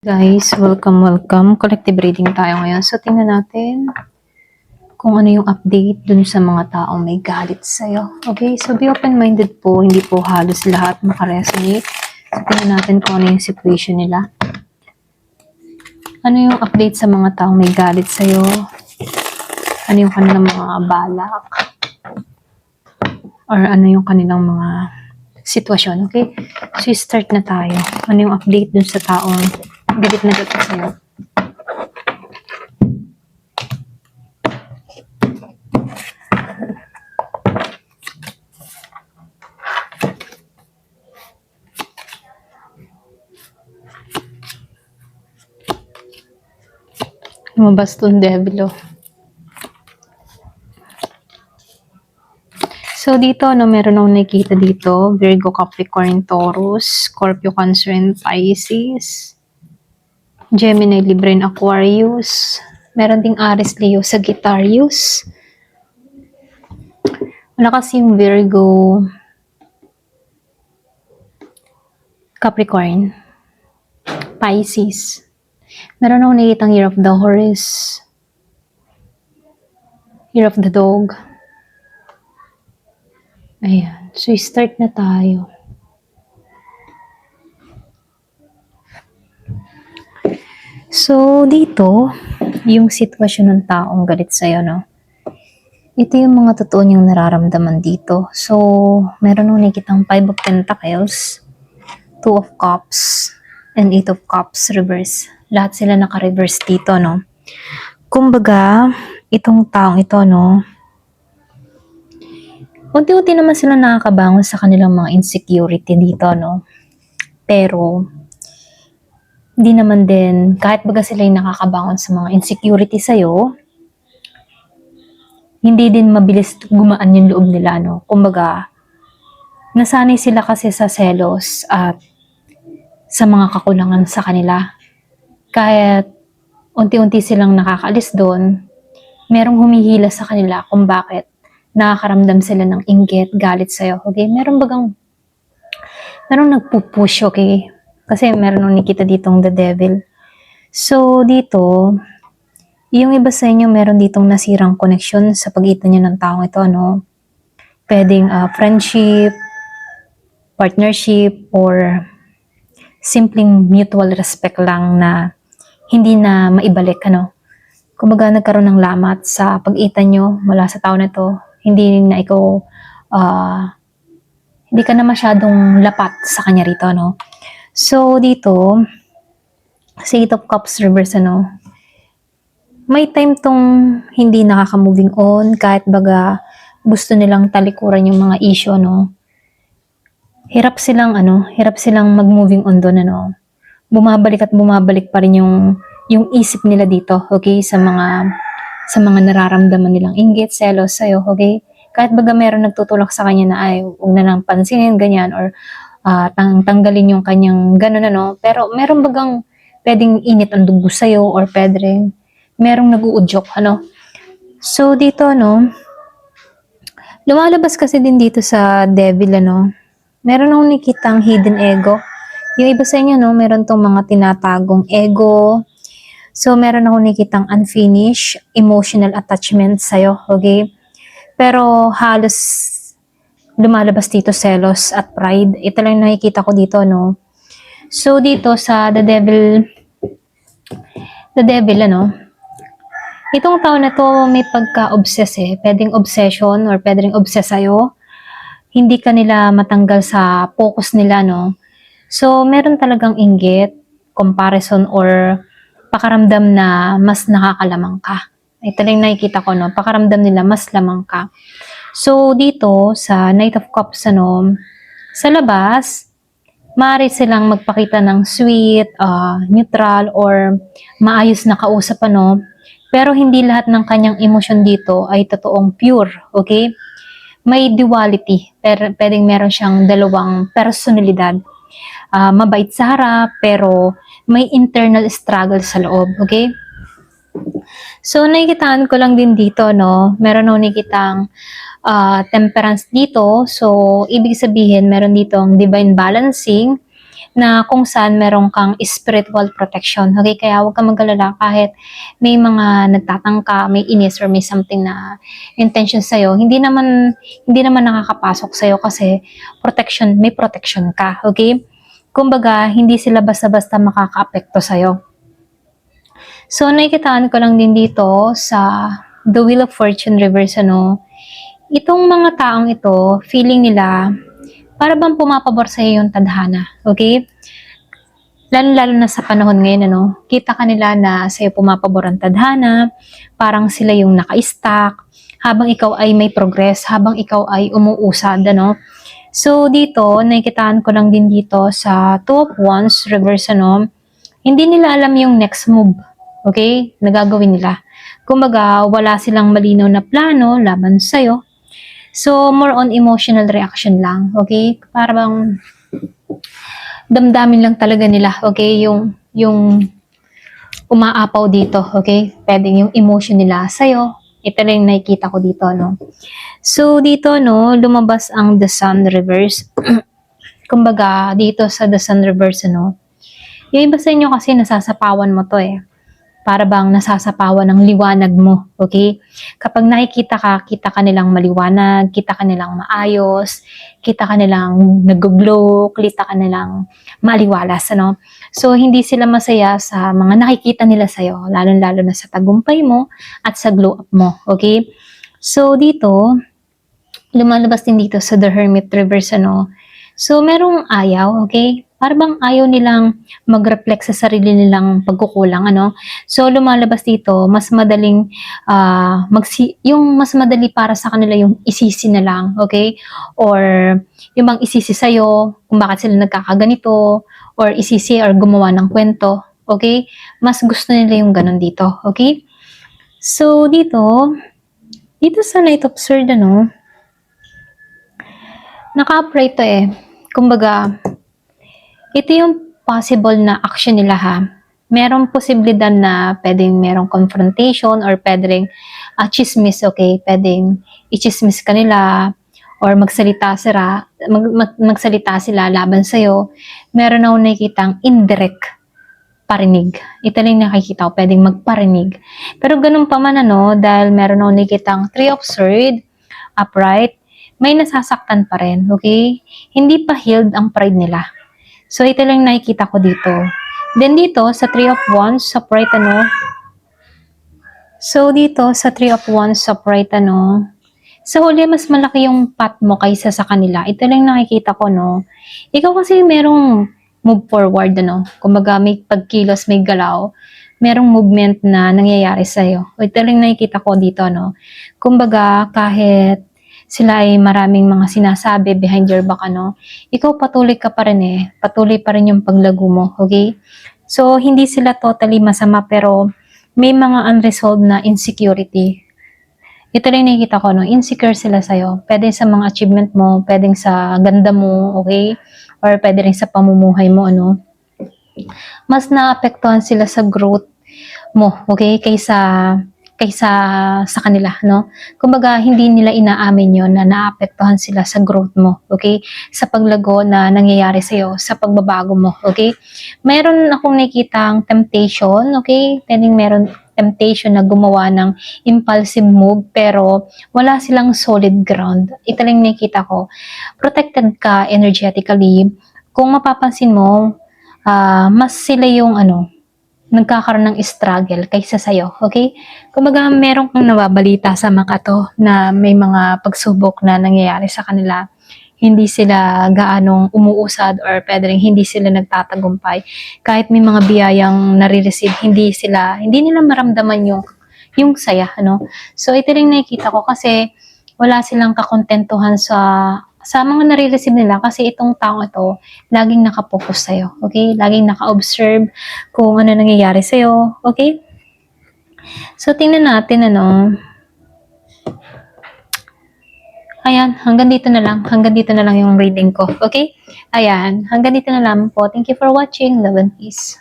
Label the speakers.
Speaker 1: Guys, welcome. Collective reading tayo ngayon. So, tingnan natin kung ano yung update dun sa mga taong may galit sa'yo. Okay? So, be open-minded po. Hindi po halos lahat makaresonate. So, tingnan natin kung ano yung situation nila. Ano yung update sa mga taong may galit sa'yo? Ano yung kanilang mga balak? Or ano yung kanilang mga sitwasyon, okay? So, start na tayo. Ano yung update dun sa taong galit na galit sa'yo? Lumabas tong devil, oh. So, dito, meron akong nakikita dito. Virgo, Capricorn, Taurus, Scorpio, Cancer, and Pisces. Gemini, Libra, and Aquarius. Meron ding Aries, Leo, Sagittarius. Wala kasi yung Virgo, Capricorn, Pisces. Meron akong nakikitang Year of the Horse, Year of the Dog. Ayan. So, start na tayo. So, dito, yung sitwasyon ng taong galit sa'yo, no? Ito yung mga totoo niyang nararamdaman dito. So, meron nung nakikitang 5 of Pentacles, 2 of Cups, and 8 of Cups reverse. Lahat sila naka-reverse dito, no? Kumbaga, itong taong ito, no? Unti-unti naman sila nakakabangon sa kanilang mga insecurity dito, no? Pero, hindi naman din, kahit baga sila yung nakakabangon sa mga insecurity sa'yo, hindi din mabilis gumaan yung loob nila, no? Kumbaga, nasanay sila kasi sa selos at sa mga kakulangan sa kanila. Kahit unti-unti silang nakakaalis doon, merong humihila sa kanila kung bakit nakakaramdam sila ng inggit, galit sa'yo, okay? Merong nagpupush, okay? Kasi meron nung nakita ditong the devil. So, dito, yung iba sa inyo, meron ditong nasirang connection sa pagitan nyo ng taong ito, no? Pwedeng friendship, partnership, or simpleng mutual respect lang na hindi na maibalik, ano? Kumbaga, nagkaroon ng lamat sa pagitan nyo mula sa tao na to. Hindi na ikaw, hindi ka na masyadong lapat sa kanya rito, no? So, dito, sa 8 of Cups reverse, ano, may time tong hindi nakaka-moving on, kahit baga gusto nilang talikuran yung mga issue, no? Hirap silang mag-moving on doon, ano? Bumabalik at bumabalik pa rin yung isip nila dito, okay? Sa mga nararamdaman nilang inggit, selos sa'yo, okay? Kahit baga meron nagtutulak sa kanya na ay huwag na lang pansinin, ganyan, or tanggalin yung kanyang gano'n, ano. Pero meron bagang pwedeng init ang dugo sa'yo, or pwedeng merong nag-uudyok, ano. So, dito, no, lumalabas kasi din dito sa devil, ano, meron akong nakitang hidden ego. Yung iba sa inyo, no, meron tong mga tinatagong ego. So, meron akong nakitang unfinished emotional attachment sa'yo, okay? Pero halos lumalabas dito selos at pride. Ito lang yung nakikita ko dito, no? So, dito sa the devil, ano, itong tao na to may pagka-obsess, eh. Pwedeng obsession or pwedeng obsess sa'yo. Hindi ka nila matanggal sa focus nila, no? So, meron talagang inggit, comparison, or pakaramdam na mas nakakalamang ka. Ito lang nakikita ko, no? Pakaramdam nila mas lamang ka. So, dito, sa Knight of Cups, ano, sa labas, maaari silang magpakita ng sweet, neutral, or maayos na kausap, ano? Pero hindi lahat ng kanyang emosyon dito ay totoong pure, okay? May duality, pero pwedeng meron siyang dalawang personalidad. Mabait sa harap, pero may internal struggle sa loob, okay? So, nakikitaan ko lang din dito, no? Meron akong nakikitang temperance dito. So, ibig sabihin, meron ditong divine balancing na kung saan meron kang spiritual protection. Okay, kaya huwag kang mag-alala kahit may mga nagtatangka, may inis or may something na intention sa'yo, hindi naman nakakapasok sa'yo kasi may protection ka. Okay? Kumbaga, hindi sila basta-basta makakaapekto sa'yo. So, nakikitaan ko lang din dito sa The Wheel of Fortune reverse, itong mga taong ito, feeling nila, para bang pumapabor sa iyo yung tadhana. Okay? Lalo-lalo na sa panahon ngayon, kita kanila na sa iyo pumapabor ang tadhana, parang sila yung naka-stack, habang ikaw ay may progress, habang ikaw ay umuusad, So, dito, nakikitaan ko lang din dito sa Two of Wands reverse, hindi nila alam yung next move. Okay? Nagagawin nila. Kumbaga, wala silang malinaw na plano laban sa'yo. So, more on emotional reaction lang. Okay? Parang damdamin lang talaga nila. Okay? Yung umaapaw dito. Okay? Pwedeng yung emotion nila sa'yo. Ito lang yung nakikita ko dito, So, dito, lumabas ang The Sun reverse. Kumbaga, dito sa The Sun reverse, yung iba sa inyo kasi nasasapawan mo to para bang nasasapawan ng liwanag mo, okay? Kapag nakikita ka, kita ka nilang maliwanag, kita ka nilang maayos, kita ka nilang nag-glow, kita ka nilang maliwalas, So, hindi sila masaya sa mga nakikita nila sa'yo, lalo-lalo na sa tagumpay mo at sa glow up mo, okay? So, dito, lumalabas din dito sa The Hermit reverse, So, merong ayaw, okay? Para bang ayaw nilang mag-reflect sa sarili nilang pagkukulang, So, lumalabas dito, mas madaling, yung mas madali para sa kanila yung isisi na lang, okay? Or, yung bang isisi sa'yo, kung bakit sila nagkakaganito, or isisi or gumawa ng kwento, okay? Mas gusto nila yung ganun dito, okay? So, dito sa Knight of Swords, naka-upright to Kumbaga, ito yung possible na action nila Merong posibilidad na pwedeng merong confrontation or pwedeng chismis, okay? Pwedeng i-chismis ka nila or magsalita sila laban sa'yo. Meron akong nakikitang indirect parinig. Ito lang nakikita ko, pwedeng magparinig. Pero ganun pa man, dahil meron akong nakikitang Three of Swords, upright, may nasasaktan pa rin, okay? Hindi pa healed ang pride nila. So, ito lang nakikita ko dito. Then dito, sa Three of Wands, upright, So, dito, sa Three of Wands, upright, sa huli, mas malaki yung path mo kaysa sa kanila. Ito lang nakikita ko, Ikaw kasi merong move forward, Kumbaga, may pagkilos, may galaw. Merong movement na nangyayari sa'yo. Ito lang nakikita ko dito, Kumbaga, kahit sila ay maraming mga sinasabi behind your back, ikaw patuloy ka pa rin patuloy pa rin yung paglago mo, okay? So, hindi sila totally masama pero may mga unresolved na insecurity. Ito lang nakikita ko, insecure sila sa'yo. Pwede sa mga achievement mo, pwedeng sa ganda mo, okay? Or pwede rin sa pamumuhay mo, Mas naapektuhan sila sa growth mo, okay? Kaysa sa kanila, Kumbaga, hindi nila inaamin yon na naapektuhan sila sa growth mo, okay? Sa paglago na nangyayari sa'yo, sa pagbabago mo, okay? Meron akong nakikitang temptation, okay? Pwedeng meron temptation na gumawa ng impulsive move pero wala silang solid ground. Ito lang nakikita ko. Protected ka energetically. Kung mapapansin mo, mas sila yung nagkakaroon ng struggle kaysa sa'yo, okay? Kumbaga, meron kang nababalita sa mga to na may mga pagsubok na nangyayari sa kanila. Hindi sila gaanong umuusad or pwede rin hindi sila nagtatagumpay. Kahit may mga biyayang nare-receive, hindi nila maramdaman yung saya, So, ito rin nakikita ko kasi wala silang kakontentuhan sa mga nare-receive nila kasi itong taong ito, laging nakapokus sa'yo, okay? Laging naka-observe kung ano nangyayari sa'yo, okay? So, tingnan natin, Ayan, hanggang dito na lang. Hanggang dito na lang yung reading ko, okay? Ayan, hanggang dito na lang po. Thank you for watching. Love and peace.